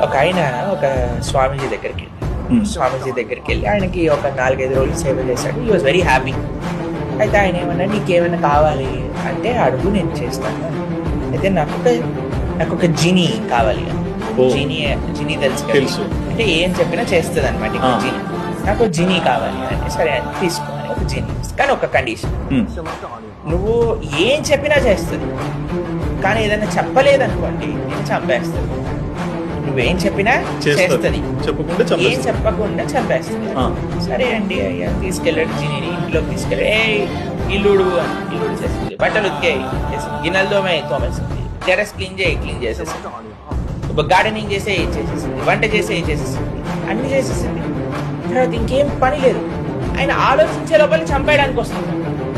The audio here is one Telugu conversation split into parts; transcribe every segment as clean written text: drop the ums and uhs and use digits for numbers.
ఒక ఆయన ఒక స్వామీజీ దగ్గరికి వెళ్ళి ఆయనకి ఒక 4-5 రోజులు సేవ చేశాడు. He was very happy. అయితే ఆయన ఏమన్నా నీకేమైనా కావాలి అంటే అడుగు, నేను చేస్తాను. అయితే నాకు ఒక జినీ కావాలి. జినీ తెలుసు అంటే ఏం చెప్పినా చేస్తుంది అనమాట. జినీ, నాకు జినీ కావాలి అంటే సరే అని తీసుకోవాలి ఒక జినీ. కానీ ఒక కండిషన్, నువ్వు ఏం చెప్పినా చేస్తుంది, కానీ ఏదైనా చెప్పలేదనుకోండి నేను చంపేస్తుంది. నువ్వేం చెప్పినా చేస్తుంది, ఏం చెప్పకుండా చంపేస్తుంది. సరే అండి అయ్యా తీసుకెళ్ళాడు జినీని ఇంట్లోకి తీసుకెళ్ళి ఇల్లుడు చేసింది, బట్టలు ఉతికే చేసింది, గిన్నెలు తోమేసింది, టెర్రస్ క్లీన్ చేసేసింది, గార్డెనింగ్ చేసేసింది, వంట చేసేసింది, అన్ని చేసేసింది. తర్వాత ఇంకేం పని లేదు. ఆయన ఆలోచించే లోపల చంపేయడానికి వస్తుంది.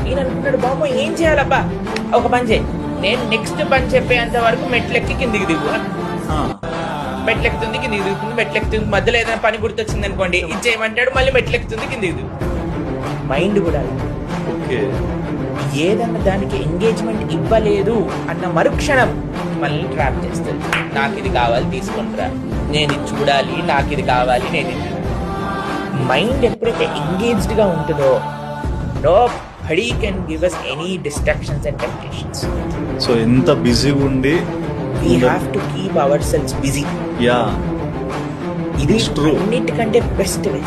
ఈయన అనుకున్నాడు, బాబు ఏం చేయాలబ్బా, ఒక పని చేయి, నేను నెక్స్ట్ పని చెప్పేంత వరకు మెట్లెక్కి కిందికి దిగు. మెట్లెక్కుతుంది కిందికి దిగుతుంది, మెట్లెక్కుతుంది, మధ్యలో ఏదైనా పని గుర్తొచ్చింది అనుకోండి ఇది చేయమంటాడు, మళ్ళీ మెట్లెక్కుతుంది కిందికి దిగు. మైండ్ కూడా ఏదన్నా దానికి ఎంగేజ్మెంట్ ఇవ్వలేదు అన్న మరుక్షణం మళ్ళీ ట్రాప్ చేస్తుంది. నాకు ఇది కావాలి తీసుకుంటారా, నేను ఇది చూడాలి, నాకు ఇది కావాలి, నేను ఇది. మైండ్ ఎప్పుడైతే ఎంగేజ్డ్ గా ఉంటుందో nobody can give us any distractions and temptations. So ఎంత బిజీగా ఉండి we have to keep ourselves busy. ఇది అన్నిటికంటే బెస్ట్ వే.